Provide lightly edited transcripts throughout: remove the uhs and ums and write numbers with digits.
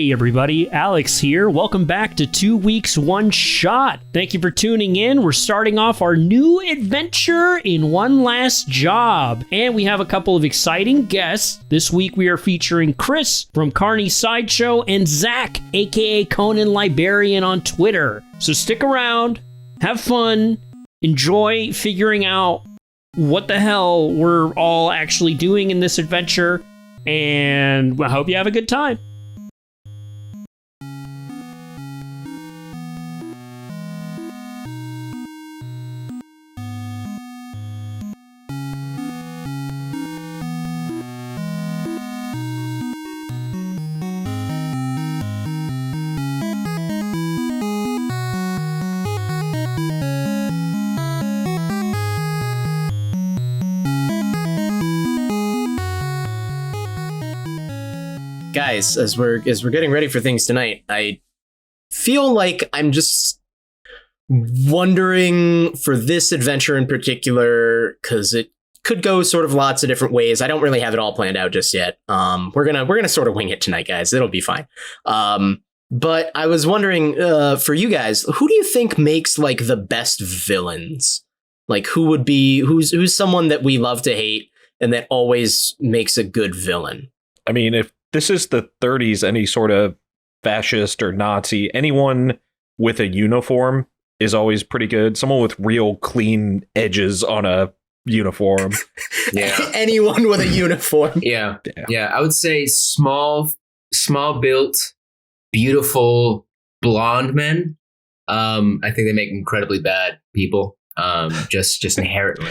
Hey everybody, Alex here. Welcome back to 2 Weeks, One Shot. Thank you for tuning in. We're starting off our new adventure in One Last Job. And we have a couple of exciting guests. This week we are featuring Chris from Carney Sideshow and Zach, aka Conan Librarian on Twitter. So stick around, have fun, enjoy figuring out what the hell we're all actually doing in this adventure, and I hope you have a good time. Guys, as we're getting ready for things tonight, I feel like I'm just wondering for this adventure in particular, because it could go sort of lots of different ways. I don't really have it all planned out just yet. We're gonna sort of wing it tonight, guys. It'll be fine. But I was wondering, for you guys, who do you think makes like the best villains? Like, who's someone that we love to hate and that always makes a good villain? I mean, if this is the 30s, any sort of fascist or Nazi, anyone with a uniform is always pretty good. Someone with real clean edges on a uniform. Yeah. Anyone with a uniform. Yeah. I would say small built, beautiful blonde men. I think they make incredibly bad people. Just inherently.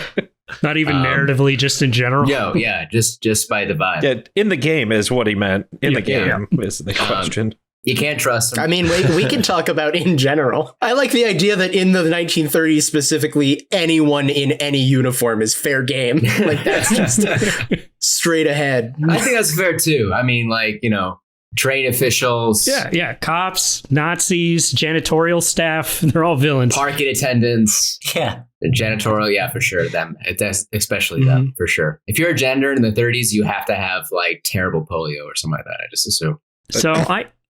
Not even narratively, just in general. Yeah, just by the vibe. Yeah, in the game is what he meant. In the game is the question. You can't trust him. I mean, we can talk about in general. I like the idea that in the 1930s specifically, anyone in any uniform is fair game. Like, that's just straight ahead. I think that's fair too. I mean, like, train officials. Yeah. Cops, Nazis, janitorial staff, they're all villains. Parking attendants. Yeah. The janitorial, yeah, for sure. Them, especially them, for sure. If you're a janitor in the 30s, you have to have like terrible polio or something like that, I just assume. So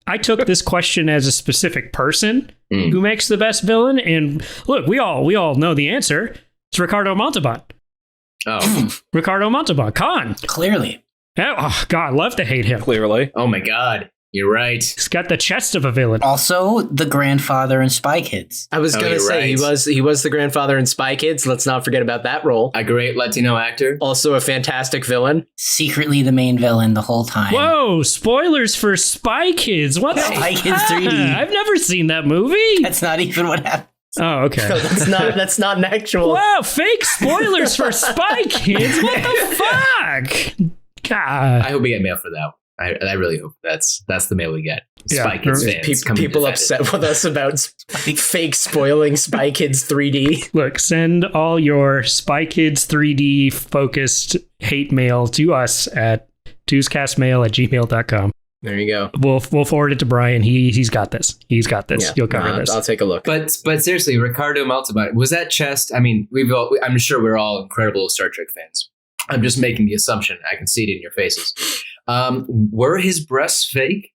I took this question as a specific person who makes the best villain, and look, we all know the answer. It's Ricardo Montalban. Oh. Ricardo Montalban. Khan. Clearly. Oh, God, love to hate him. Clearly. Oh my God. You're right. He's got the chest of a villain. Also, the grandfather in Spy Kids. I was gonna say right. he was the grandfather in Spy Kids. Let's not forget about that role. A great Latino actor. Also a fantastic villain. Secretly the main villain the whole time. Whoa, spoilers for Spy Kids. What? Spy Kids 3D. I've never seen that movie. That's not even what happened. Oh, okay. No, that's not an actual. Wow, fake spoilers for Spy Kids. What the fuck? God. I hope we get mail for that. I really hope that's the mail we get. Yeah. Spy Kids fans. People upset with us about fake spoiling Spy Kids 3D. Look, send all your Spy Kids 3D focused hate mail to us at twoscastmail@gmail.com. There you go. We'll forward it to Brian. He's got this. He's got this. Yeah, He'll cover this. I'll take a look. But seriously, Ricardo Montalban, was that chest? I mean, I'm sure we're all incredible Star Trek fans. I'm just making the assumption. I can see it in your faces. Were his breasts fake?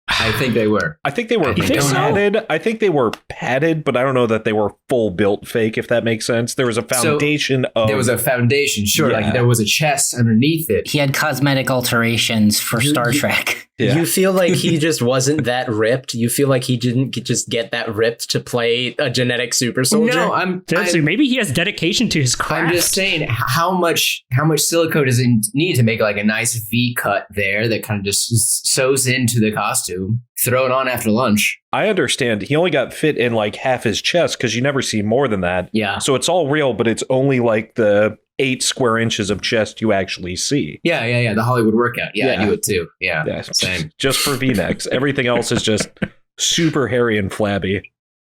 I think they were. I think they were so? padded. I think they were padded, but I don't know that they were full built fake, if that makes sense. There was a foundation There was a foundation, sure. Yeah. Like there was a chest underneath it. He had cosmetic alterations for Star Trek. Yeah. You feel like he just wasn't that ripped? You feel like he didn't just get that ripped to play a genetic super soldier? No, Maybe he has dedication to his craft. I'm just saying, how much silicone does it need to make like a nice V cut there that kind of just sews into the costume? Throw it on after lunch. I understand. He only got fit in like half his chest because you never see more than that. Yeah. So it's all real, but it's only like the 8 square inches of chest you actually see. Yeah. The Hollywood workout. Yeah, I do it too. Yeah. Same. Just for V-necks. Everything else is just super hairy and flabby.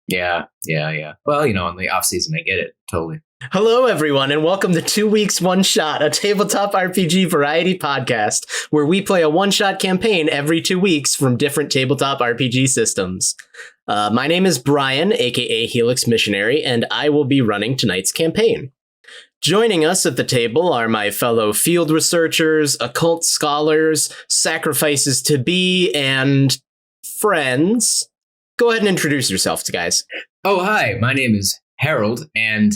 Yeah. Well, in the off season, I get it totally. Hello, everyone, and welcome to 2 Weeks, One Shot, a tabletop RPG variety podcast where we play a one-shot campaign every 2 weeks from different tabletop RPG systems. My name is Brian, aka Helix Missionary, and I will be running tonight's campaign. Joining us at the table are my fellow field researchers, occult scholars, sacrifices to be, and friends. Go ahead and introduce yourselves, guys. Oh, hi. My name is Harold, and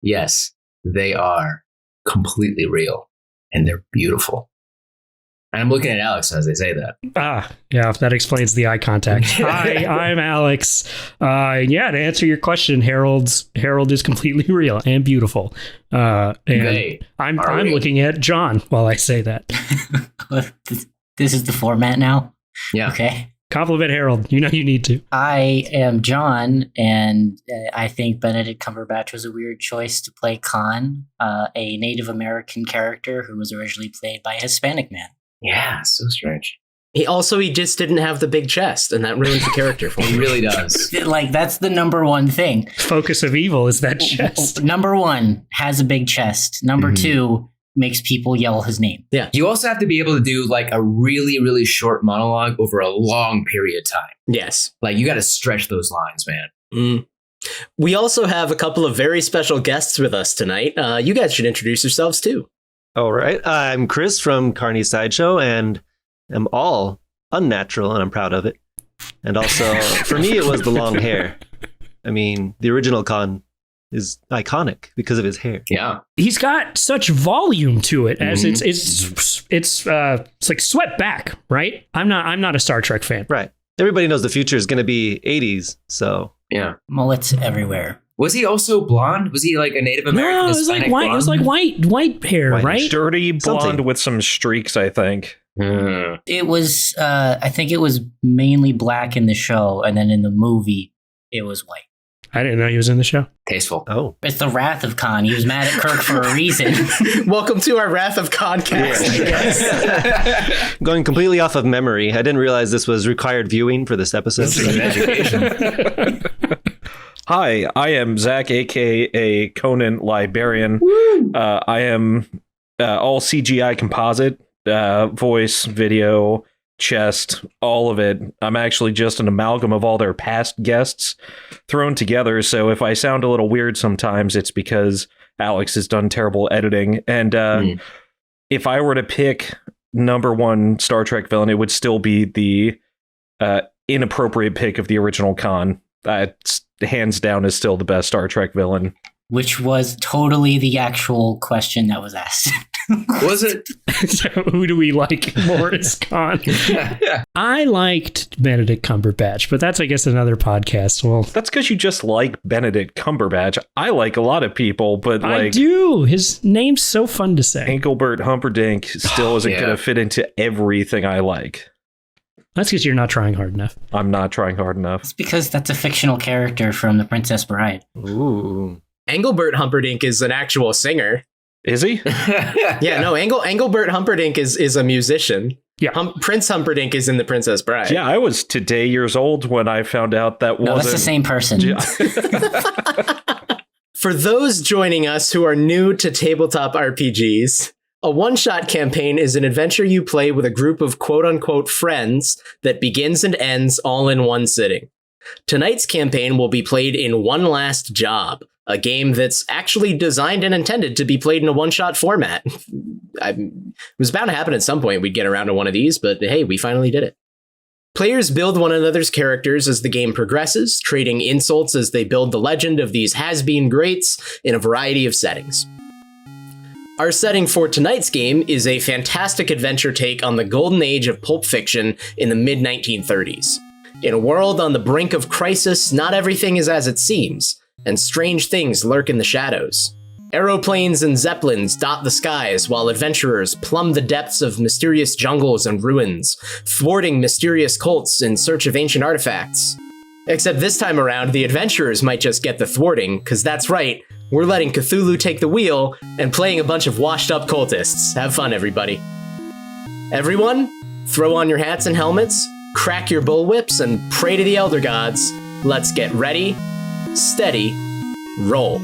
yes, they are completely real, and they're beautiful. And I'm looking at Alex as they say that. Yeah, that explains the eye contact. Hi, I'm Alex. Yeah, to answer your question, Harold is completely real and beautiful. And I'm real. looking at John while I say that. This is the format now? Yeah. Okay. Compliment Harold. You know you need to. I am John, and I think Benedict Cumberbatch was a weird choice to play Khan, a Native American character who was originally played by a Hispanic man. Yeah, so strange. He just didn't have the big chest, and that ruins the character for He me. really does. Like, that's the number one thing. Focus of evil is that chest. Number one, has a big chest. Number two, makes people yell his name. Yeah. You also have to be able to do like a really, really short monologue over a long period of time. Yes. Like you got to stretch those lines, man. Mm. We also have a couple of very special guests with us tonight. You guys should introduce yourselves too. All right. I'm Chris from Carney Sideshow and am all unnatural, and I'm proud of it. And also, for me, it was the long hair. I mean, the original Khan is iconic because of his hair. Yeah. He's got such volume to it as it's like swept back, right? I'm not a Star Trek fan. Right. Everybody knows the future is going to be 80s, so Yeah. Mullets everywhere. Was he also blonde? Was he like a Native American? No, it was like white. It was like white hair, White. right? Dirty blonde Something. with some streaks, I think. It was, I think it was mainly black in the show, and then in the movie, it was white. I didn't know he was in the show. Tasteful. oh. It's the Wrath of Khan. He was mad at Kirk for a reason. Welcome to our Wrath of Concast. Going completely off of memory, I didn't realize this was required viewing for this episode. This is an education. Hi, I am Zach, aka Conan Librarian. I am all CGI composite, voice, video, chest, all of it. I'm actually just an amalgam of all their past guests thrown together. So if I sound a little weird sometimes, it's because Alex has done terrible editing. And if I were to pick number one Star Trek villain, it would still be the inappropriate pick of the original Khan. Hands down is still the best Star Trek villain. Which was totally the actual question that was asked. Was it? So who do we like more as Khan? I liked Benedict Cumberbatch, but that's, I guess, another podcast. Well, That's because you just like Benedict Cumberbatch. I like a lot of people, but I like do. His name's so fun to say. Engelbert Humperdinck still isn't Yeah. going to fit into everything I like. That's because you're not trying hard enough. I'm not trying hard enough. It's because that's a fictional character from The Princess Bride. Ooh. Engelbert Humperdinck is an actual singer. Is he? Yeah, no, Engelbert Humperdinck is a musician. Yeah. Prince Humperdinck is in The Princess Bride. Yeah, I was today years old when I found out that No, wasn't. that's the same person. Yeah. For those joining us who are new to tabletop RPGs, a one-shot campaign is an adventure you play with a group of quote-unquote friends that begins and ends all in one sitting. Tonight's campaign will be played in One Last Job, a game that's actually designed and intended to be played in a one-shot format. It was bound to happen at some point we'd get around to one of these, but hey, we finally did it. Players build one another's characters as the game progresses, trading insults as they build the legend of these has-been greats in a variety of settings. Our setting for tonight's game is a fantastic adventure take on the golden age of pulp fiction in the mid-1930s. In a world on the brink of crisis, not everything is as it seems, and strange things lurk in the shadows. Aeroplanes and zeppelins dot the skies while adventurers plumb the depths of mysterious jungles and ruins, thwarting mysterious cults in search of ancient artifacts. Except this time around, the adventurers might just get the thwarting, because that's right, we're letting Cthulhu take the wheel and playing a bunch of washed-up cultists. Have fun, everybody. Everyone, throw on your hats and helmets, crack your bullwhips, and pray to the Elder Gods. Let's get ready, steady, roll.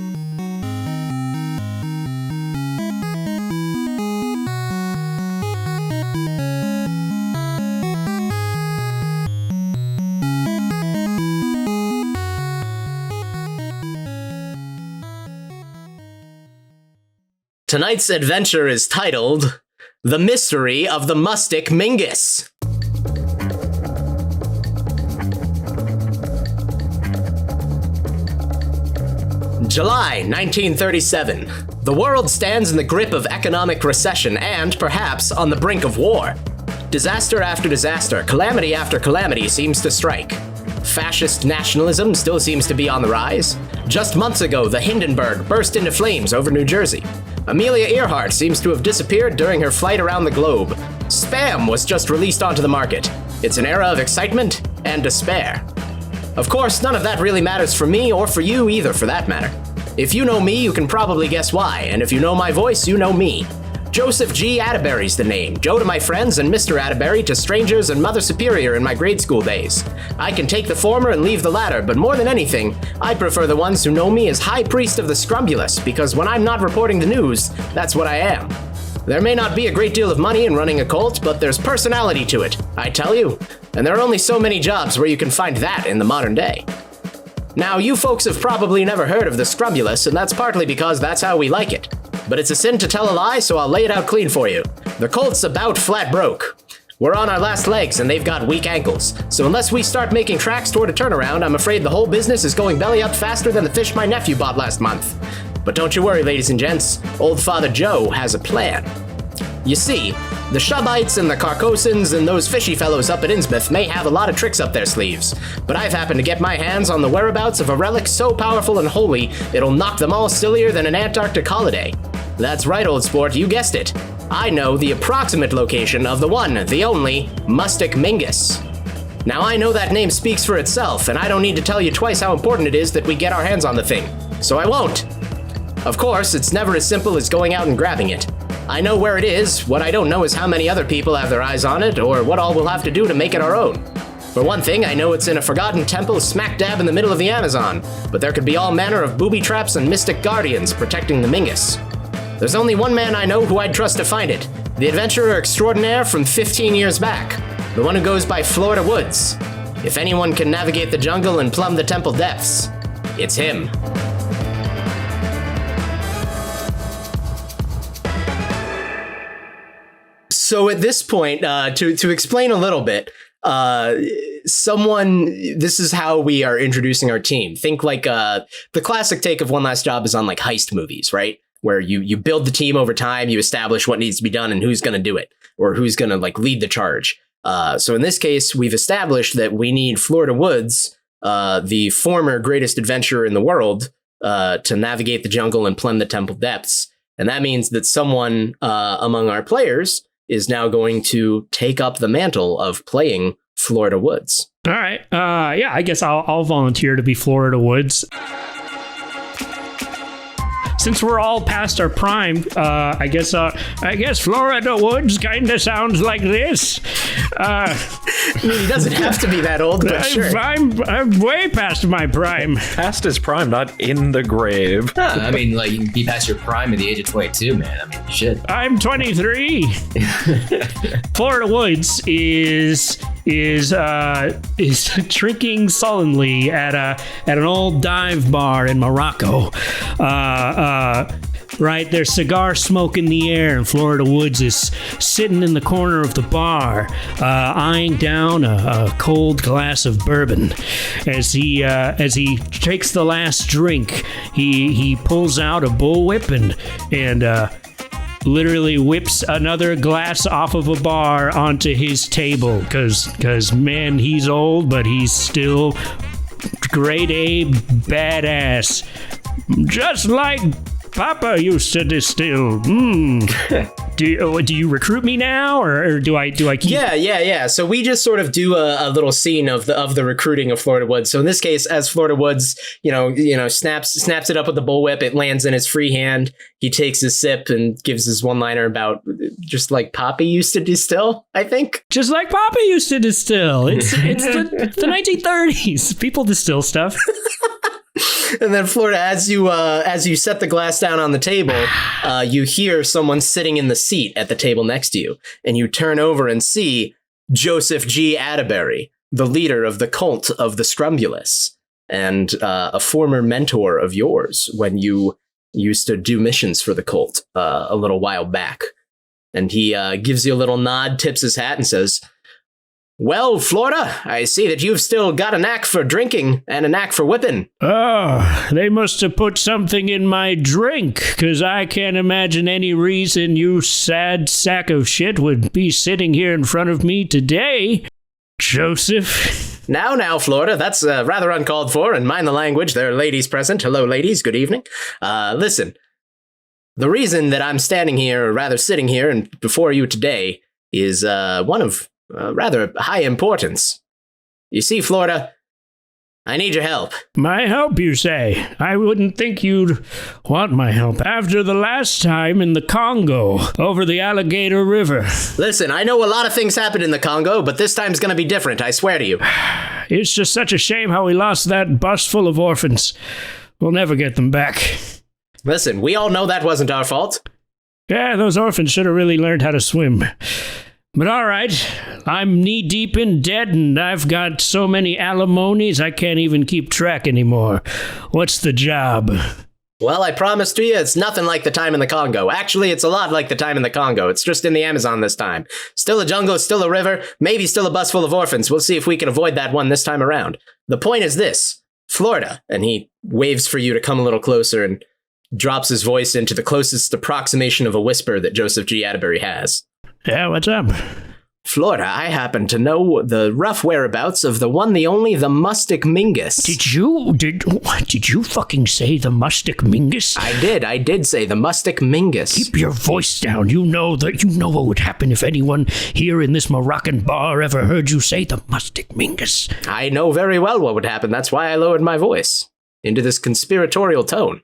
Tonight's adventure is titled The Mystery of the Mustic Mingus. July 1937. The world stands in the grip of economic recession and, perhaps, on the brink of war. Disaster after disaster, calamity after calamity seems to strike. Fascist nationalism still seems to be on the rise. Just months ago, the Hindenburg burst into flames over New Jersey. Amelia Earhart seems to have disappeared during her flight around the globe. Spam was just released onto the market. It's an era of excitement and despair. Of course, none of that really matters for me or for you either, for that matter. If you know me, you can probably guess why, and if you know my voice, you know me. Joseph G. Atterbury's the name, Joe to my friends and Mr. Atterbury to strangers and Mother Superior in my grade school days. I can take the former and leave the latter, but more than anything, I prefer the ones who know me as High Priest of the Scrumulus, because when I'm not reporting the news, that's what I am. There may not be a great deal of money in running a cult, but there's personality to it, I tell you. And there are only so many jobs where you can find that in the modern day. Now, you folks have probably never heard of the Scrumulus, and that's partly because that's how we like it. But it's a sin to tell a lie, so I'll lay it out clean for you. The cult's about flat broke. We're on our last legs, and they've got weak ankles. So unless we start making tracks toward a turnaround, I'm afraid the whole business is going belly up faster than the fish my nephew bought last month. But don't you worry, ladies and gents. Old Father Joe has a plan. You see, the Shubites and the Carcosans and those fishy fellows up at Innsmouth may have a lot of tricks up their sleeves, but I've happened to get my hands on the whereabouts of a relic so powerful and holy, it'll knock them all sillier than an Antarctic holiday. That's right, old sport, you guessed it. I know the approximate location of the one, the only, Mustic Mingus. Now I know that name speaks for itself, and I don't need to tell you twice how important it is that we get our hands on the thing, so I won't. Of course, it's never as simple as going out and grabbing it. I know where it is. What I don't know is how many other people have their eyes on it, or what all we'll have to do to make it our own. For one thing, I know it's in a forgotten temple smack dab in the middle of the Amazon, but there could be all manner of booby traps and mystic guardians protecting the Mingus. There's only one man I know who I'd trust to find it, the adventurer extraordinaire from 15 years back, the one who goes by Florida Woods. If anyone can navigate the jungle and plumb the temple depths, it's him. So at this point, to explain a little bit, this is how we are introducing our team. Think like the classic take of One Last Job is on like heist movies, right? Where you build the team over time, you establish what needs to be done and who's going to do it, or who's going to like lead the charge. So in this case, we've established that we need Florida Woods, the former greatest adventurer in the world, to navigate the jungle and plumb the temple depths. And that means that someone among our players is now going to take up the mantle of playing Florida Woods. All right. Yeah, I guess I'll volunteer to be Florida Woods. Since we're all past our prime, I guess Florida Woods kind of sounds like this. He doesn't have to be that old, but sure. I'm way past my prime. Past his prime, not in the grave. I mean, like, you can be past your prime at the age of 22, man. I mean, shit. I'm 23. Florida Woods is drinking sullenly at an old dive bar in Morocco. Right, there's cigar smoke in the air, and Florida Woods is sitting in the corner of the bar, eyeing down a cold glass of bourbon. As he takes the last drink, he pulls out a bullwhip and literally whips another glass off of a bar onto his table. Cause man, he's old, but he's still grade A badass. Just like Papa used to distill. Do you recruit me now, or do I keep? Yeah. So we just sort of do a little scene of the recruiting of Florida Woods. So in this case, as Florida Woods, snaps it up with the bullwhip, it lands in his free hand. He takes a sip and gives his one-liner about just like Papa used to distill. I think just like Papa used to distill. It's the 1930s. People distill stuff. And then Florida, as you set the glass down on the table, you hear someone sitting in the seat at the table next to you, and you turn over and see Joseph G. Atterbury, the leader of the cult of the Scrumulus, and a former mentor of yours when you used to do missions for the cult a little while back. And he gives you a little nod, tips his hat, and says, "Well, Florida, I see that you've still got a knack for drinking and a knack for whipping." Oh, they must have put something in my drink, because I can't imagine any reason you sad sack of shit would be sitting here in front of me today, Joseph. Now, Florida, that's rather uncalled for, and mind the language. There are ladies present. Hello, ladies. Good evening. Listen, the reason that I'm standing here, or rather sitting here and before you today, is one of rather high importance. You see, Florida, I need your help. My help, you say? I wouldn't think you'd want my help after the last time in the Congo, over the Alligator River. Listen, I know a lot of things happened in the Congo, but this time's gonna be different, I swear to you. It's just such a shame how we lost that bus full of orphans. We'll never get them back. Listen, we all know that wasn't our fault. Yeah, those orphans should have really learned how to swim. But all right, I'm knee-deep in debt, and I've got so many alimonies I can't even keep track anymore. What's the job? Well, I promise to you, it's nothing like the time in the Congo. Actually, it's a lot like the time in the Congo. It's just in the Amazon this time. Still a jungle, still a river, maybe still a bus full of orphans. We'll see if we can avoid that one this time around. The point is this, Florida, and he waves for you to come a little closer and drops his voice into the closest approximation of a whisper that Joseph G. Atterbury has. Yeah, what's up? Florida, I happen to know the rough whereabouts of the one, the only, the Mustic Mingus. Did you fucking say the Mustic Mingus? I did say the Mustic Mingus. Keep your voice down. You know what would happen if anyone here in this Moroccan bar ever heard you say the Mustic Mingus. I know very well what would happen. That's why I lowered my voice into this conspiratorial tone.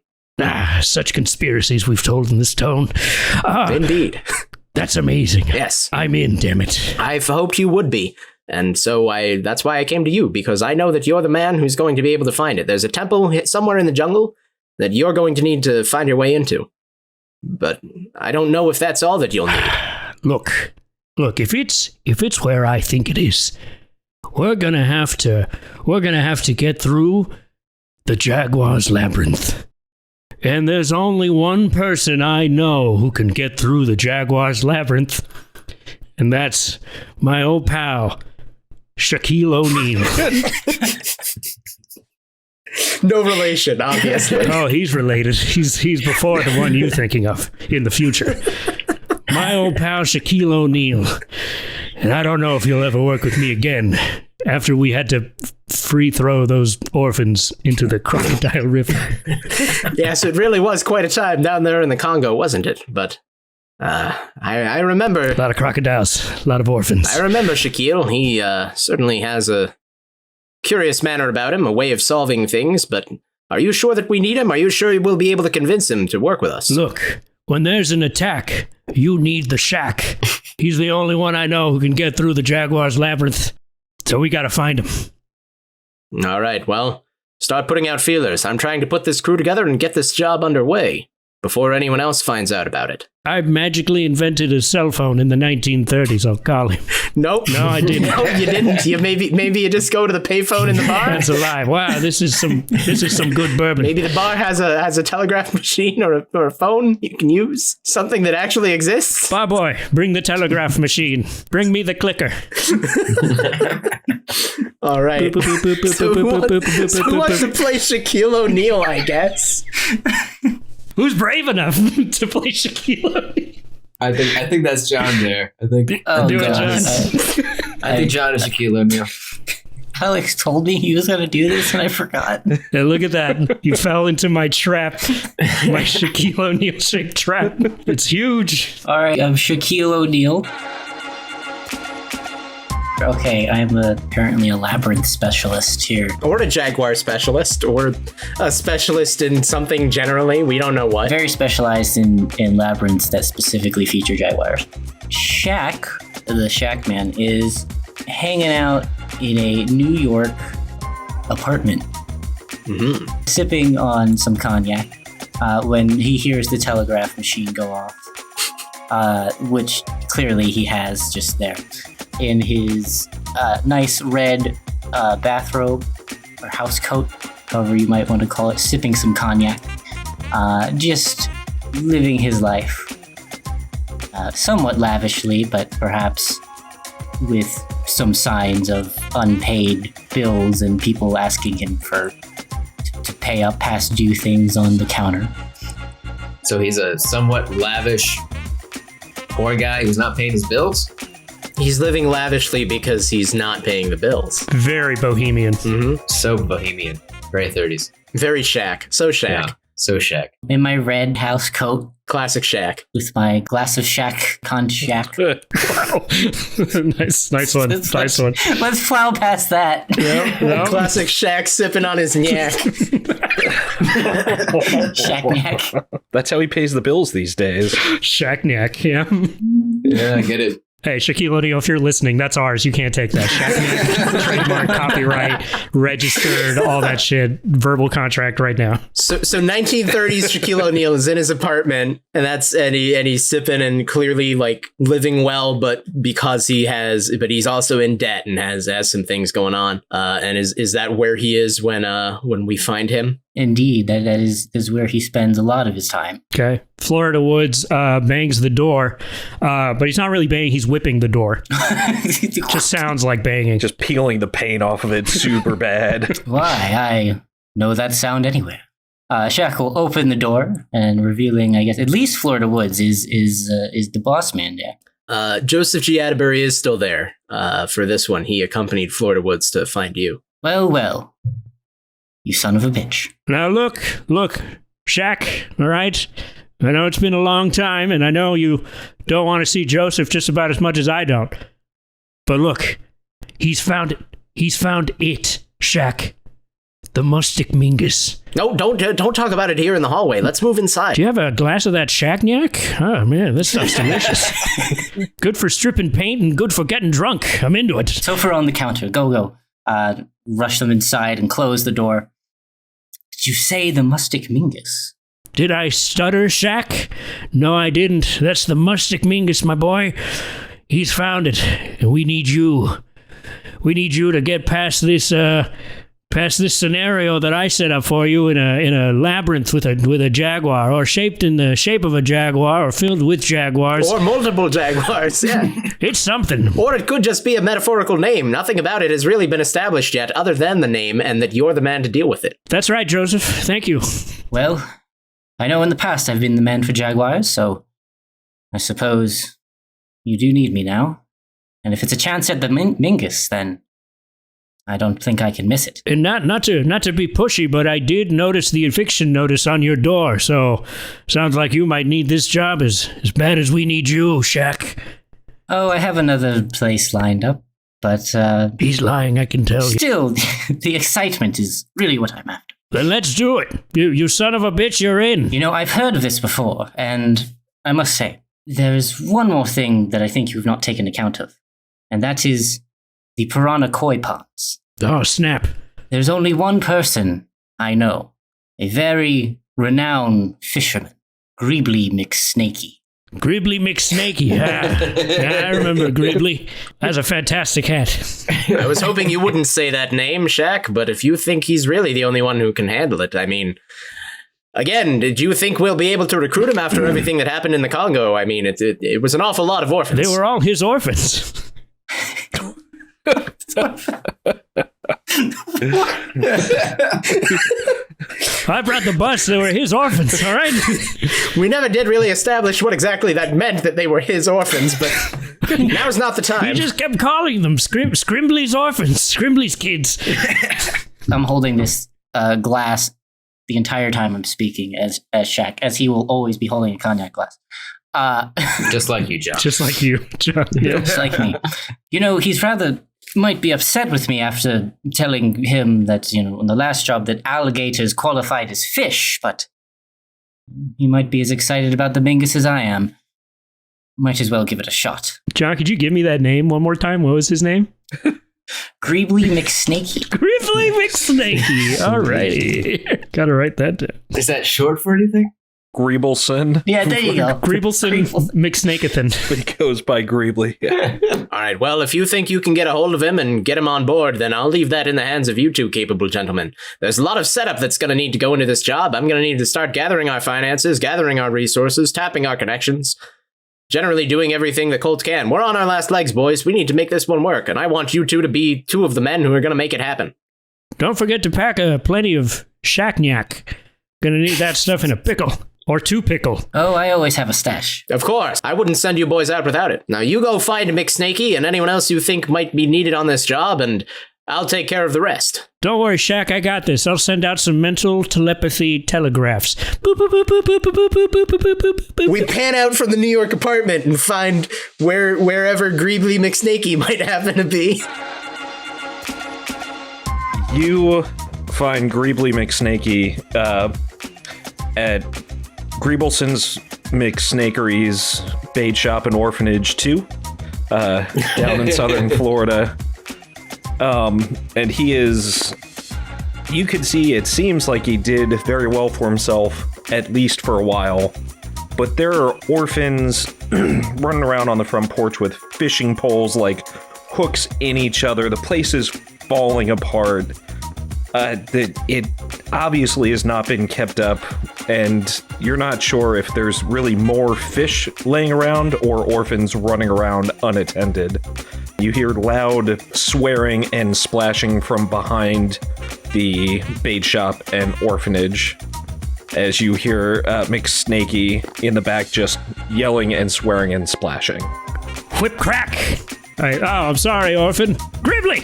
Such conspiracies we've told in this tone. Indeed. That's amazing. Yes. I'm in, damn it. I've hoped you would be. And so that's why I came to you, because I know that you're the man who's going to be able to find it. There's a temple somewhere in the jungle that you're going to need to find your way into. But I don't know if that's all that you'll need. Look, if it's where I think it is, we're gonna have to get through the Jaguar's Labyrinth. And there's only one person I know who can get through the Jaguar's Labyrinth, and that's my old pal, Shaquille O'Neal. No relation, obviously. Oh, he's related. He's before the one you're thinking of in the future. My old pal, Shaquille O'Neal. And I don't know if he'll ever work with me again after we had to free throw those orphans into the Crocodile River. Yes, it really was quite a time down there in the Congo, wasn't it? But I remember... A lot of crocodiles, a lot of orphans. I remember Shaquille. He certainly has a curious manner about him, a way of solving things, but are you sure that we need him? Are you sure we'll be able to convince him to work with us? Look, when there's an attack, you need the Shaq. He's the only one I know who can get through the Jaguar's Labyrinth. So we gotta find him. All right, well, start putting out feelers. I'm trying to put this crew together and get this job underway before anyone else finds out about it. I magically invented a cell phone in the 1930s. I'll call him. Nope. No, I didn't. No, you didn't. You maybe you just go to the payphone in the bar. That's a lie. Wow, this is some good bourbon. Maybe the bar has a telegraph machine or a phone you can use, something that actually exists. Bar boy, bring the telegraph machine. Bring me the clicker. All right. So who wants to play Shaquille O'Neal, I guess? Who's brave enough to play Shaquille O'Neal? I think that's John there. I think. Oh, Do it, God. John. I think John is Shaquille O'Neal. Alex told me he was going to do this, and I forgot. Yeah, look at that. You fell into my trap. My Shaquille O'Neal shaped trap. It's huge. All right, I'm Shaquille O'Neal. Okay, I'm apparently a labyrinth specialist here. Or a Jaguar specialist, or a specialist in something generally. We don't know what. Very specialized in labyrinths that specifically feature jaguars. Shaq, the Shaq man, is hanging out in a New York apartment, sipping on some cognac when he hears the telegraph machine go off, which clearly he has just there. In his nice red bathrobe or house coat, however you might want to call it, sipping some cognac. just living his life somewhat lavishly, but perhaps with some signs of unpaid bills and people asking him to pay up past due things on the counter. So he's a somewhat lavish poor guy who's not paying his bills? He's living lavishly because he's not paying the bills. Very bohemian. Mm-hmm. So bohemian. Very 30s. Very Shaq. So Shaq. Yeah, so Shaq. In my red house coat Classic Shaq. with my glass of Shaq Shack. nice one. Nice one. Let's plow past that. Yep. Classic Shaq sipping on his nyak. Shacknack. That's how he pays the bills these days. Shacknack, yeah. Yeah, I get it. Hey, Shaquille O'Neal, if you're listening, that's ours. You can't take that. Shacknack, trademark, copyright, registered, all that shit. Verbal contract right now. So 1930s Shaquille O'Neal is in his apartment, and he's sipping and clearly like living well, but he's also in debt and has some things going on. And is that where he is when we find him? Indeed, that is where he spends a lot of his time. Okay. Florida Woods bangs the door, but he's not really banging. He's whipping the door. Just sounds like banging. Just peeling the paint off of it super bad. Why? I know that sound anywhere. Shaq will open the door and revealing, I guess, at least Florida Woods is the boss man there. Joseph G. Atterbury is still there for this one. He accompanied Florida Woods to find you. Well, you son of a bitch. Now look, Shaq, all right? I know it's been a long time, and I know you don't want to see Joseph just about as much as I don't. But look, he's found it. He's found it, Shaq. The Mustic Mingus. No, don't talk about it here in the hallway. Let's move inside. Do you have a glass of that Shacknack? Oh, man, this stuff's delicious. Good for stripping paint and good for getting drunk. I'm into it. Sofa on the counter. Go. Rush them inside and close the door. Did you say the Mustic Mingus? Did I stutter, Shaq? No, I didn't. That's the Mustic Mingus, my boy. He's found it, and we need you. We need you to get past this scenario that I set up for you in a labyrinth with a jaguar, or shaped in the shape of a jaguar, or filled with jaguars, Or multiple jaguars, yeah. It's something. Or it could just be a metaphorical name. Nothing about it has really been established yet, other than the name, and that you're the man to deal with it. That's right, Joseph. Thank you. Well, I know in the past I've been the man for jaguars, so I suppose you do need me now. And if it's a chance at the Mingus, then I don't think I can miss it. And not to be pushy, but I did notice the eviction notice on your door, so sounds like you might need this job as bad as we need you, Shaq. Oh, I have another place lined up, but He's lying, I can tell you. still, the excitement is really what I'm after. Then let's do it. You son of a bitch, you're in. You know, I've heard of this before, and I must say, there is one more thing that I think you've not taken account of, and that is the piranha koi ponds. Oh, snap. There's only one person I know, a very renowned fisherman, Greebly McSnakey. Greebly McSnakey. Yeah, I remember Greebly. That's a fantastic hat. I was hoping you wouldn't say that name, Shaq, but if you think he's really the only one who can handle it, I mean, again, did you think we'll be able to recruit him after everything that happened in the Congo? I mean, it was an awful lot of orphans. They were all his orphans. I brought the bus. They were his orphans, all right? We never did really establish what exactly that meant, that they were his orphans, but now's not the He time. just kept calling them Scrimbly's orphans, Scrimbly's kids. I'm holding this glass the entire time I'm speaking as Shaq, as he will always be holding a cognac glass. Just like you, John. Just like you, John. Yeah. Just like me. You know, he's might be upset with me after telling him that, you know, on the last job that alligators qualified as fish, but he might be as excited about the Mingus as I am. Might as well give it a shot. John, could you give me that name one more time? What was his name? Greebly McSnakey. Greebly McSnakey. All right. Gotta write that down. Is that short for anything? Greebelson. Yeah, there you go. Greebelson McSnakethan. But he goes by Greebly. Yeah. All right, well, if you think you can get a hold of him and get him on board, then I'll leave that in the hands of you two capable gentlemen. There's a lot of setup that's going to need to go into this job. I'm going to need to start gathering our finances, gathering our resources, tapping our connections. Generally doing everything the Colt can. We're on our last legs, boys. We need to make this one work, and I want you two to be two of the men who are going to make it happen. Don't forget to pack plenty of shaknyak. Gonna need that stuff in a pickle. Or two pickle. Oh, I always have a stash. Of course. I wouldn't send you boys out without it. Now you go find McSnakey and anyone else you think might be needed on this job, and I'll take care of the rest. Don't worry, Shaq, I got this. I'll send out some mental telepathy telegraphs. Boop, boop, boop, boop, boop, boop, boop, boop, boop, boop, boop, boop. We pan out from the New York apartment and find wherever Greebly McSnakey might happen to be. You find Greebly McSnakey at Greebelson's McSnakery's Bait Shop and Orphanage 2 down in southern Florida. And he is, you could see, it seems like he did very well for himself, at least for a while. But there are orphans running around on the front porch with fishing poles like hooks in each other. The place is falling apart. It obviously has not been kept up, and you're not sure if there's really more fish laying around or orphans running around unattended. You hear loud swearing and splashing from behind the bait shop and orphanage as you hear McSnakey in the back just yelling and swearing and splashing. Whip crack! I'm sorry, orphan. Gribbly!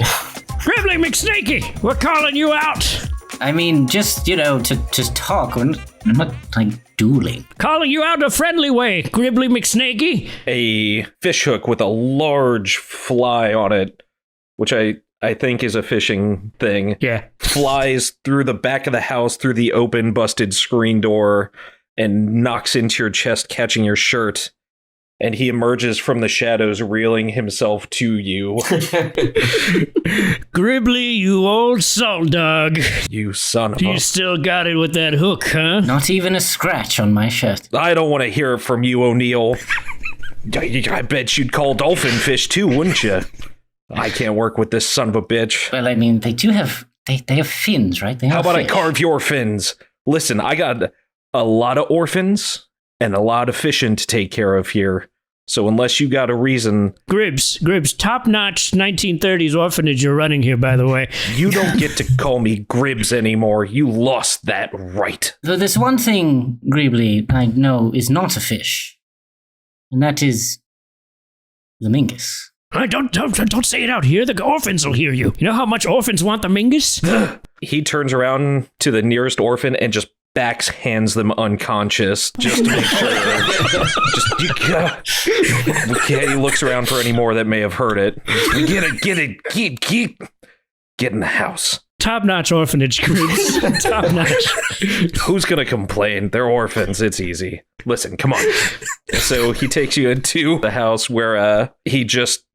Gribbly McSnakey! We're calling you out! I mean, just, to just talk. We're not like, dueling. Calling you out in a friendly way, Gribbly McSnakey! A fish hook with a large fly on it, which I think is a fishing thing. Yeah. Flies through the back of the house, through the open, busted screen door, and knocks into your chest, catching your shirt. And he emerges from the shadows, reeling himself to you. Gribbly, you old salt dog. You son of a... You still got it with that hook, huh? Not even a scratch on my shirt. I don't want to hear it from you, O'Neill. I bet you'd call dolphin fish too, wouldn't you? I can't work with this son of a bitch. Well, I mean, they do have... They have fins, right? They have How about fish. I carve your fins? Listen, I got a lot of orphans and a lot of fishing to take care of here. So unless you got a reason... Gribbs, top-notch 1930s orphanage you're running here, by the way. You don't get to call me Gribbs anymore. You lost that right. Though there's one thing, Greebly, I know is not a fish. And that is... the Mingus. Don't say it out here. The orphans will hear you. You know how much orphans want the Mingus? He turns around to the nearest orphan and just backhands them unconscious just to make sure. He looks around for any more that may have heard it. Get in the house. Top-notch orphanage, Gribbs. Top-notch. Who's gonna complain? They're orphans. It's easy. Listen, come on. So he takes you into the house where he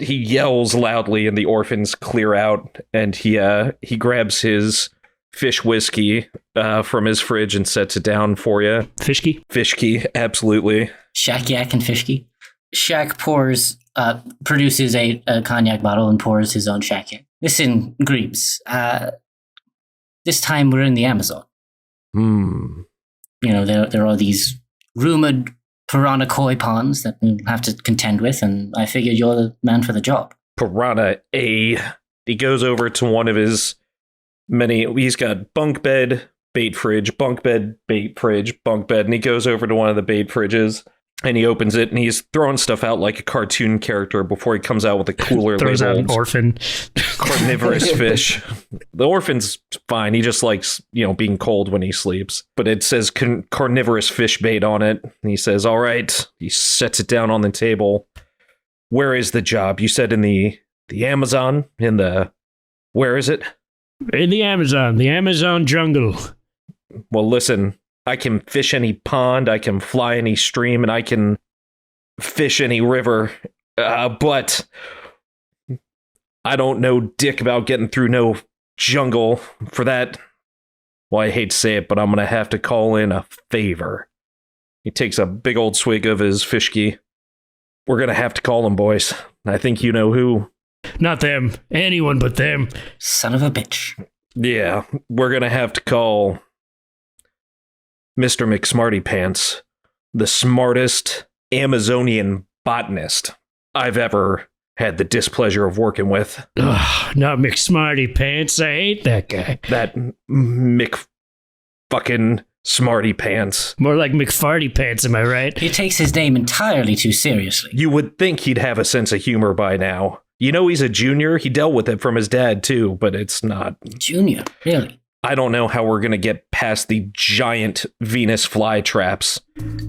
yells loudly and the orphans clear out, and he grabs his fish whiskey from his fridge and sets it down for you. Fishkey, absolutely. Shaq, Yak, and Fishkey. Shaq produces a cognac bottle and pours his own Shaq Yak. Listen, Greebs, this time we're in the Amazon. There are these rumored piranha koi ponds that we have to contend with, and I figured you're the man for the job. Piranha A. He goes over to one of his he's got bunk bed, bait fridge, bunk bed, bait fridge, bunk bed, and he goes over to one of the bait fridges and he opens it and he's throwing stuff out like a cartoon character before he comes out with a cooler throws out an orphan. Carnivorous fish. The orphan's fine. He just likes, being cold when he sleeps. But it says carnivorous fish bait on it. And he says, all right. He sets it down on the table. Where is the job? You said in the Amazon? Where is it? In the Amazon jungle. Well, listen, I can fish any pond, I can fly any stream, and I can fish any river, but I don't know dick about getting through no jungle. For that, well, I hate to say it, but I'm going to have to call in a favor. He takes a big old swig of his fishki. We're going to have to call him, boys. I think you know who. Not them. Anyone but them. Son of a bitch. Yeah, we're going to have to call Mr. McSmartyPants, the smartest Amazonian botanist I've ever had the displeasure of working with. Ugh, not McSmartyPants. I hate that guy. That fucking Smarty Pants. More like McFarty Pants, am I right? He takes his name entirely too seriously. You would think he'd have a sense of humor by now. You know he's a junior. He dealt with it from his dad, too, but it's not. Junior, really? I don't know how we're going to get past the giant Venus flytraps.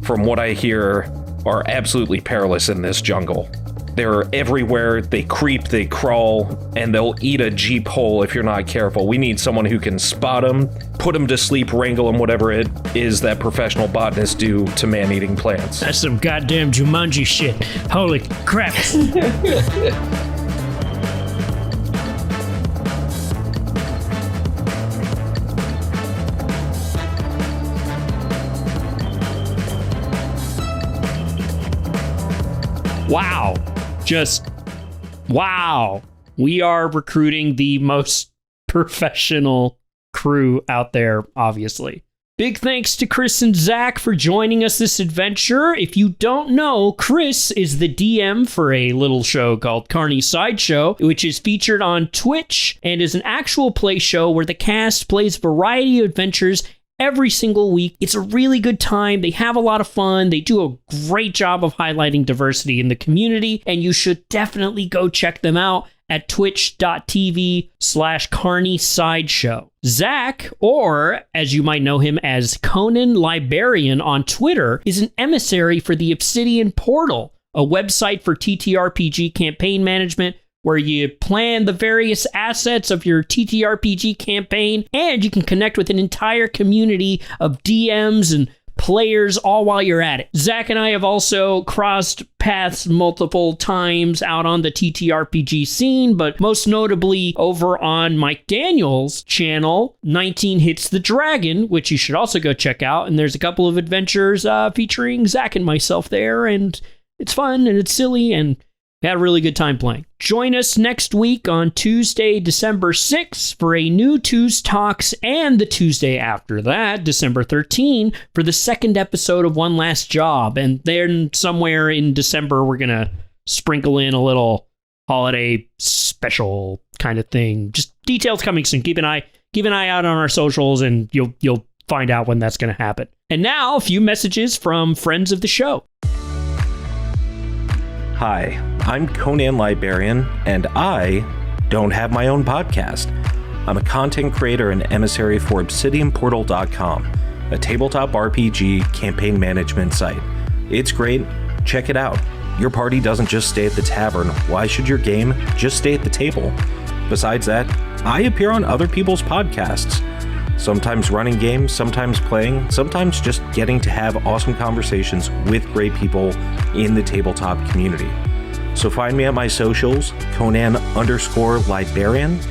From what I hear, are absolutely perilous in this jungle. They're everywhere. They creep, they crawl, and they'll eat a Jeep whole if you're not careful. We need someone who can spot them, put them to sleep, wrangle them, whatever it is that professional botanists do to man-eating plants. That's some goddamn Jumanji shit. Holy crap. Wow. Just wow. We are recruiting the most professional crew out there, obviously. Big thanks to Chris and Zach for joining us this adventure. If you don't know, Chris is the DM for a little show called Carney Sideshow, which is featured on Twitch and is an actual play show where the cast plays a variety of adventures every single week. It's a really good time. They have a lot of fun. They do a great job of highlighting diversity in the community, and you should definitely go check them out at twitch.tv/Carney Sideshow. Zach, or as you might know him as Conan Librarian on Twitter, is an emissary for the Obsidian Portal, a website for TTRPG campaign management where you plan the various assets of your TTRPG campaign, and you can connect with an entire community of DMs and players all while you're at it. Zach and I have also crossed paths multiple times out on the TTRPG scene, but most notably over on Mike Daniels' channel, 19 Hits the Dragon, which you should also go check out. And there's a couple of adventures featuring Zach and myself there, and it's fun and it's silly, and we had a really good time playing. Join us next week on Tuesday, December 6th for a new Tues Talks, and the Tuesday after that, December 13, for the second episode of One Last Job. And then somewhere in December, we're going to sprinkle in a little holiday special kind of thing. Just details coming soon. Keep an eye out on our socials, and you'll find out when that's going to happen. And now, a few messages from friends of the show. Hi, I'm Conan Librarian, and I don't have my own podcast. I'm a content creator and emissary for ObsidianPortal.com, a tabletop RPG campaign management site. It's great. Check it out. Your party doesn't just stay at the tavern. Why should your game just stay at the table? Besides that, I appear on other people's podcasts. Sometimes running games, sometimes playing, sometimes just getting to have awesome conversations with great people in the tabletop community. So find me at my socials, Conan_Librarian,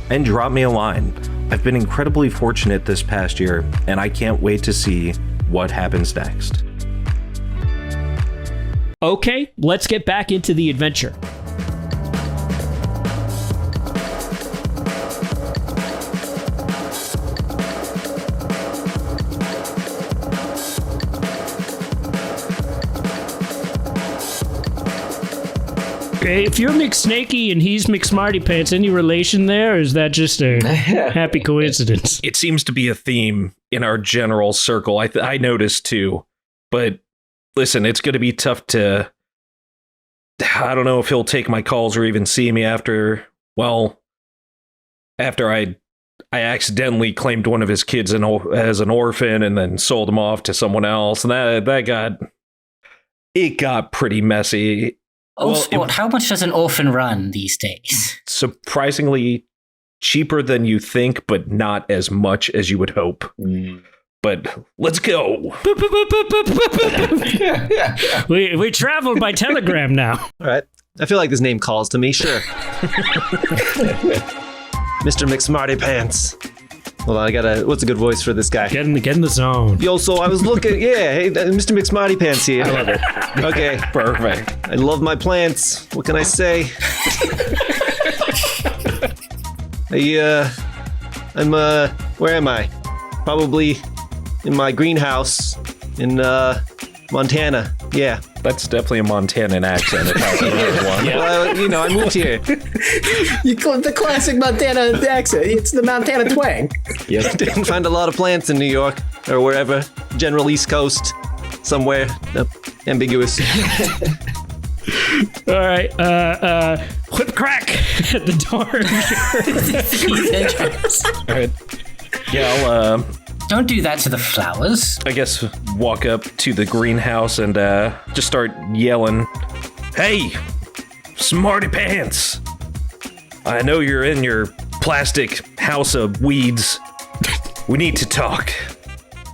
and drop me a line. I've been incredibly fortunate this past year, and I can't wait to see what happens next. Okay, let's get back into the adventure. If you're McSnakey and he's McSmartyPants, any relation there, or is that just a happy coincidence? It seems to be a theme in our general circle. I noticed too. But listen, it's going to be tough to... I don't know if he'll take my calls or even see me after I accidentally claimed one of his kids as an orphan and then sold him off to someone else. And that got pretty messy. How much does an orphan run these days? Surprisingly cheaper than you think, but not as much as you would hope. But let's go. We traveled by telegram now. All right. I feel like this name calls to me. Sure. Mr. McSmartyPants. Hold on, I gotta. What's a good voice for this guy? Get in the zone. Yo, so I was looking. Yeah, hey, Mr. McSmarty Pants here. I love it. Okay, Perfect. I love my plants. What can I say? I'm where am I? Probably in my greenhouse in Montana. Yeah. That's definitely a Montanan accent. If I've ever heard one. Well, I moved here. You call it the classic Montana accent. It's the Montana twang. Didn't find a lot of plants in New York or wherever. General East Coast, somewhere ambiguous. All right, whip crack at the door. All right. Yeah, I'll Don't do that to the flowers. I guess walk up to the greenhouse and just start yelling, "Hey, Smarty Pants! I know you're in your plastic house of weeds. We need to talk."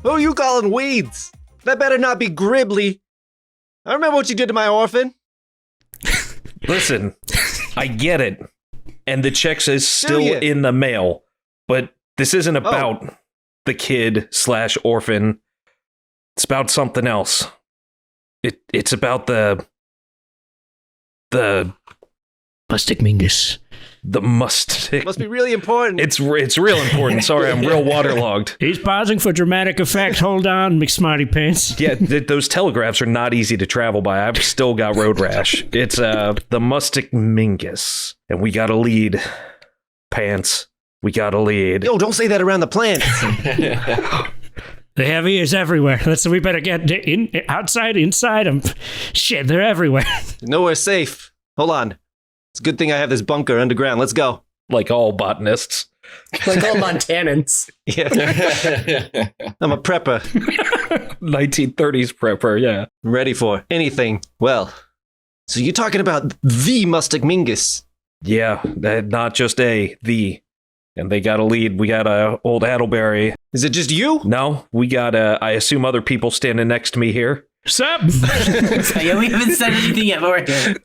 Who are you calling weeds? That better not be Gribbly. I remember what you did to my orphan. Listen, I get it, and the check is still ya? in the mail, but this isn't about the kid/orphan. It's about something else. It's about the Mustic Mingus. The Mustic. Must be really important. It's real important. Sorry, I'm real waterlogged. He's pausing for dramatic effect. Hold on, McSmarty Pants. Yeah, those telegraphs are not easy to travel by. I've still got road rash. It's the Mustic Mingus, and we got a lead. Pants, we got a lead. Yo, don't say that around the plants. They have ears everywhere. We better get outside, inside. Shit, they're everywhere. Nowhere safe. Hold on. It's a good thing I have this bunker underground. Let's go. Like all botanists. Like all Montanans. Yeah. I'm a prepper. 1930s prepper, yeah. I'm ready for anything. Well, so you're talking about the Mustic Mingus. Yeah, not just the. And they got a lead. We got a old Attleberry. Is it just you? No, we got I assume other people standing next to me here. Sup? Yeah, we haven't said anything yet, but we're here.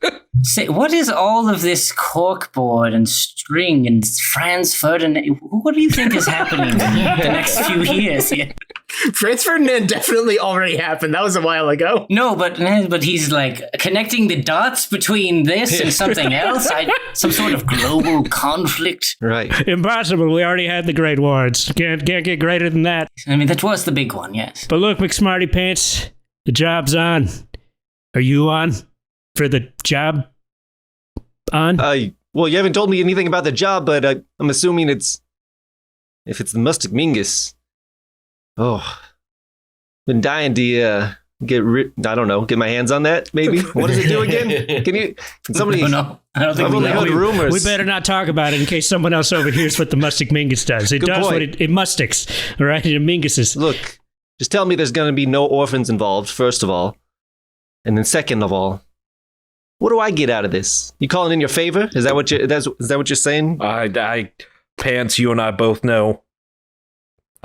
Say, what is all of this corkboard and string and Franz Ferdinand? What do you think is happening the next few years here? Franz Ferdinand definitely already happened. That was a while ago. No, but he's like connecting the dots between this and something else. Some sort of global conflict. Right. Impossible. We already had the Great Wars. Can't get greater than that. I mean, that was the big one, yes. But look, McSmarty Pants, the job's on. Are you on for the job? On? Well, you haven't told me anything about the job, but I'm assuming if it's the Mustic Mingus. Oh, been dying to get my hands on that. Maybe. What does it do again? Can somebody? No, I don't think I've only heard rumors. We better not talk about it in case someone else overhears what the Mustic Mingus does. It Good does point. what it mustics, all right? It minguses. Look, just tell me there's going to be no orphans involved, first of all, and then second of all, what do I get out of this? You calling in your favor? Is that what you're saying? I Pants, you and I both know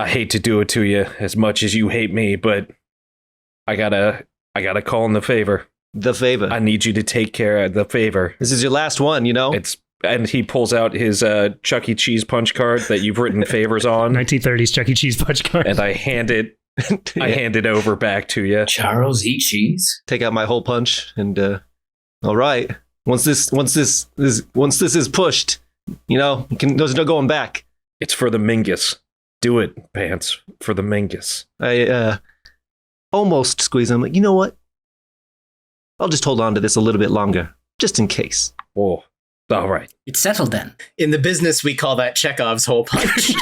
I hate to do it to you as much as you hate me, but I gotta call in the favor. The favor. I need you to take care of the favor. This is your last one, you know? And he pulls out his Chuck E. Cheese punch card that you've written favors on. 1930s Chuck E. Cheese punch card. And I hand it over back to you. Charles E. Cheese? Take out my hole punch and all right. Once this is pushed, there's no going back. It's for the Mingus. Do it, Pants, for the Mingus. I almost squeeze him. Like, you know what? I'll just hold on to this a little bit longer, just in case. Oh, all right. It's settled then. In the business, we call that Chekhov's hole punch.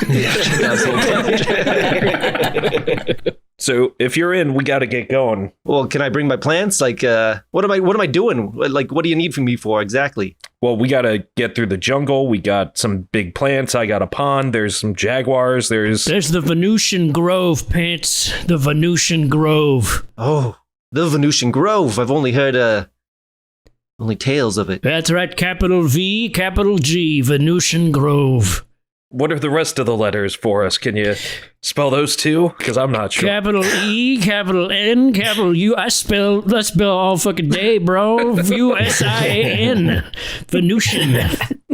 So if you're in, we got to get going. Well, can I bring my plants? Like, what am I doing? Like, what do you need from me for exactly? Well, we got to get through the jungle. We got some big plants. I got a pond. There's some jaguars. There's the Venusian Grove, Pants. The Venusian Grove. Oh, the Venusian Grove. I've only heard only tales of it. That's right. Capital V, capital G. Venusian Grove. What are the rest of the letters for us? Can you spell those too? Because I'm not sure. Capital E, capital N, capital U. I spell all fucking day, bro. Vusian. Venusian.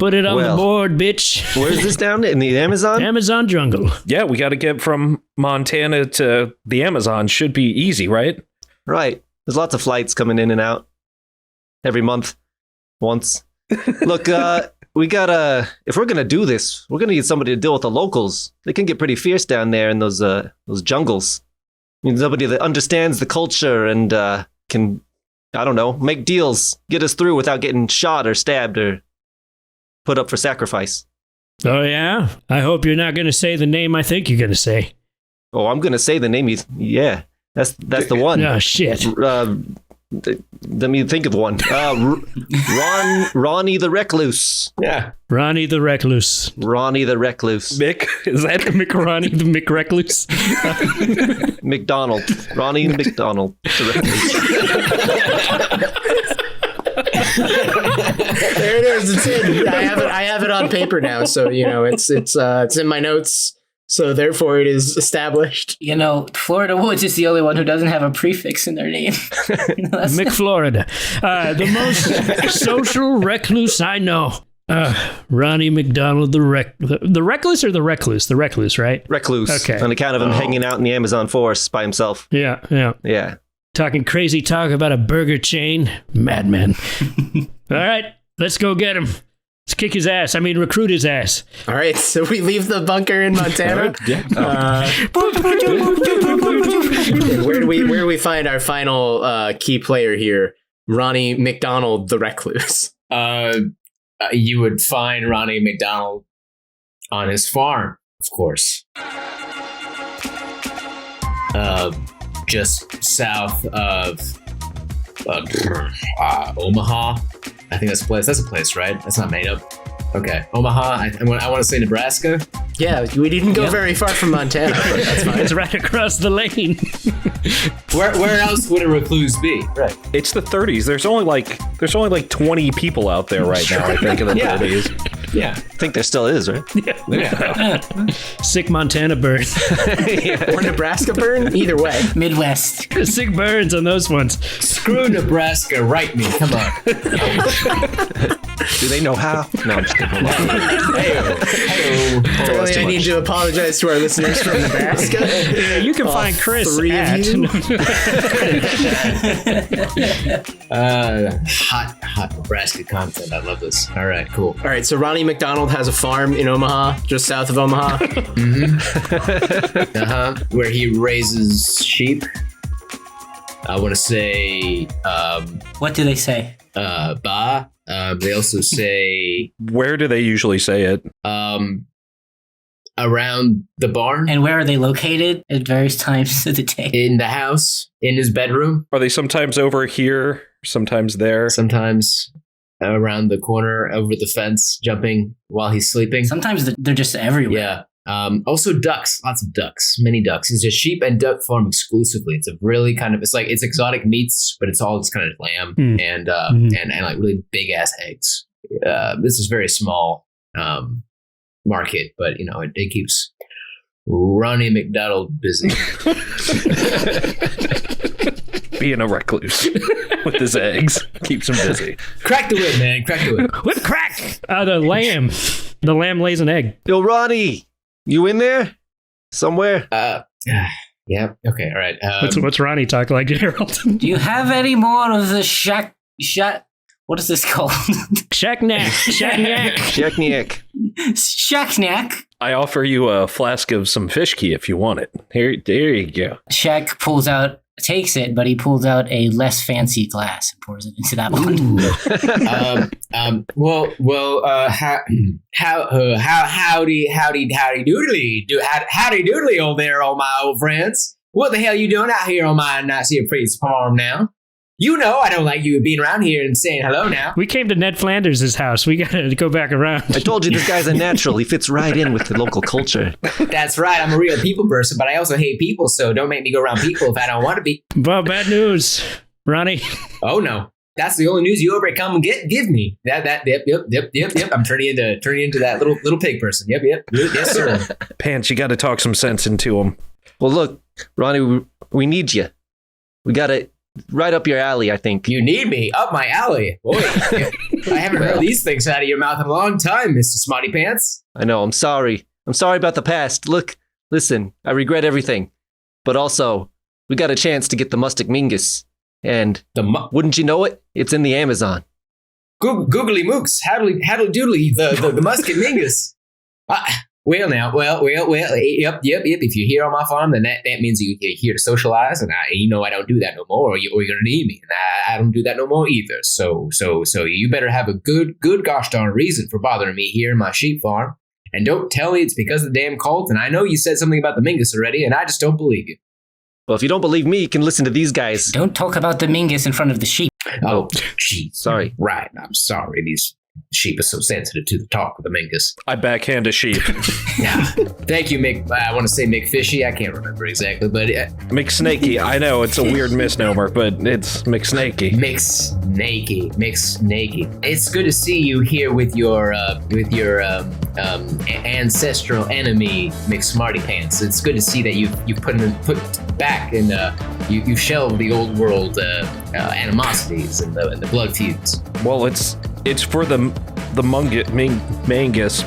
Put it on the Well. board, bitch. Where's this down in the Amazon? Amazon jungle. Yeah, we got to get from Montana to the Amazon. Should be easy, right? Right. There's lots of flights coming in and out every month. Once. Look, we gotta. If we're gonna do this, we're gonna need somebody to deal with the locals. They can get pretty fierce down there in those jungles. I mean, somebody that understands the culture and can, I don't know, make deals, get us through without getting shot or stabbed or put up for sacrifice. Oh, yeah? I hope you're not going to say the name I think you're going to say. Oh, I'm gonna say the name. Yeah, that's the one. Oh, shit. Let me think of one. Ronnie the Recluse. Yeah. Ronnie the Recluse. Ronnie the Recluse. Mick, is that McRonnie the McRecluse. McDonald. Ronnie McDonald. The Recluse. There it is. It's in. I have it on paper now, so it's in my notes. So therefore, it is established. You know, Florida Woods is the only one who doesn't have a prefix in their name. McFlorida. The most social recluse I know. Ronnie McDonald, the recluse or the recluse? The recluse, right? Recluse. Okay. On account of him hanging out in the Amazon forest by himself. Yeah. Yeah. Talking crazy talk about a burger chain. Madman. All right, let's go get him. Let's kick his ass. I mean, recruit his ass. All right, so we leave the bunker in Montana. Where do we find our final key player here? Ronnie McDonald, the Recluse. You would find Ronnie McDonald on his farm, of course. Just south of Omaha. I think that's a place. That's a place, right? That's not made up. Okay, Omaha. I want to say Nebraska. Yeah, we didn't go very far from Montana, but that's fine. It's right across the lane. Where else would a recluse be? Right. It's the 30s. There's only like 20 people out there right now. I think in the 30s. Yeah. I think there still is, right? Yeah. Sick Montana burn. Or Nebraska burn. Either way. Midwest. Sick burns on those ones. Screw Nebraska. Write me. Come on. Do they know how? No, I'm just kidding. Apparently, I need to apologize to our listeners from Nebraska. Yeah, you can find Chris three of at... you? Hot Nebraska content. I love this. All right, cool. All right, so Ronnie McDonald has a farm in Omaha, just south of Omaha. Where he raises sheep. I want to say, What do they say? ba. They also say, Where do they usually say it? around the barn, And where are they located at various times of the day? in the house, in his bedroom, Are they sometimes over here, sometimes there? sometimes around the corner, over the fence, jumping while he's sleeping. Sometimes they're just everywhere. Yeah. Also ducks, lots of ducks, many ducks. It's a sheep and duck farm exclusively. It's a really it's exotic meats, but it's all just kind of lamb and like really big ass eggs. This is very small market, but it keeps Ronnie McDonald busy. Being a recluse with his eggs keeps him busy. Crack the whip, man. Crack the whip. Whip crack! The lamb. The lamb lays an egg. Yo, Ronnie, you in there? Somewhere? Yeah. Okay. All right. What's Ronnie talk like, Gerald? Do you have any more of the shack? What is this called? Shacknack. Shackniak. Shacknack. I offer you a flask of some fish key if you want it. There you go. Shack takes it, but he pulls out a less fancy glass and pours it into that one. Howdy doodly, old there, all my old friends. What the hell you doing out here on my nice here priest farm now? You know I don't like you being around here and saying hello now. We came to Ned Flanders' house. We gotta go back around. I told you this guy's a natural. He fits right in with the local culture. That's right. I'm a real people person, but I also hate people, so don't make me go around people if I don't want to be. Well, bad news, Ronnie. Oh no. That's the only news you ever come and give me. Yep. I'm turning into that little pig person. Yep. Yes, sir. Pants, you got to talk some sense into him. Well, look, Ronnie, we need you. We gotta right up your alley, I think. You need me up my alley. Boy, I haven't heard these things out of your mouth in a long time, Mr. Smarty Pants. I know, I'm sorry. I'm sorry about the past. Look, listen, I regret everything. But also, we got a chance to get the Mustic Mingus. And wouldn't you know it? It's in the Amazon. Googly mooks, haddly doodly, the musket mingus. Well, yep. If you're here on my farm, then that means you're here to socialize, and I don't do that no more, or you're gonna need me, and I don't do that no more either. So you better have a good gosh darn reason for bothering me here in my sheep farm, and don't tell me it's because of the damn cult. And I know you said something about the Mingus already, and I just don't believe you. Well, if you don't believe me, you can listen to these guys. Don't talk about the Mingus in front of the sheep. Oh, jeez. Sorry. Right, I'm sorry. These sheep are so sensitive to the talk of the Mingus. I backhand a sheep. Yeah. Thank you, Mick. I want to say McFishy. I can't remember exactly, but McSnakey. I know it's a weird misnomer, but it's McSnakey. McSnakey. It's good to see you here with your ancestral enemy, McSmarty Pants. It's good to see that you've put back and you shelved the old world animosities and the blood feuds. Well, it's for the Mingus.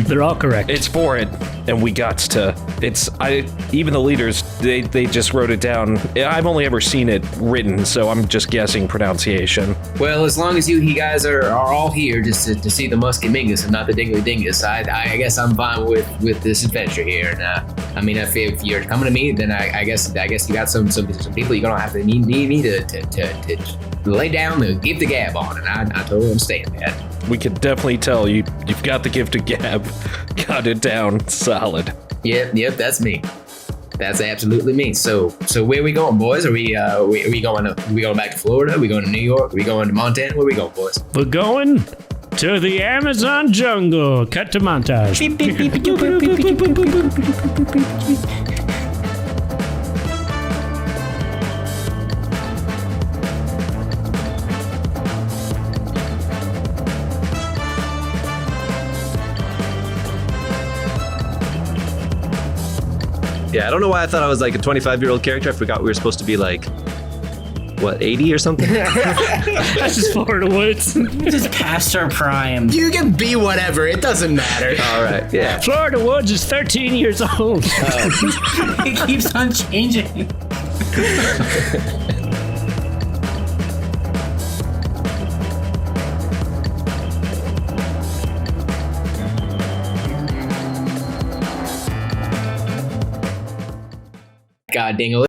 They're all correct. It's for it, and we got to. Even the leaders, they just wrote it down. I've only ever seen it written, so I'm just guessing pronunciation. Well, as long as you guys are all here just to see the Musket Mingus and not the Dingley Dingus, I guess I'm fine with this adventure here. And if you're coming to me, then I guess you got some people you're gonna have to need me to lay down the gift of gab on, and I totally understand that. We can definitely tell you've got the gift of gab. Got it down solid. Yep, that's me. That's absolutely me. So where are we going, boys? Are we going back to Florida? Are we going to New York? Are we going to Montana? Where are we going, boys? We're going to the Amazon jungle. Cut to montage. Yeah, I don't know why I thought I was like a 25-year-old character. I forgot we were supposed to be like, 80 or something? That's just Florida woods. Just past our prime. You can be whatever. It doesn't matter. All right, yeah. Florida woods is 13 years old. It keeps on changing. God dang it.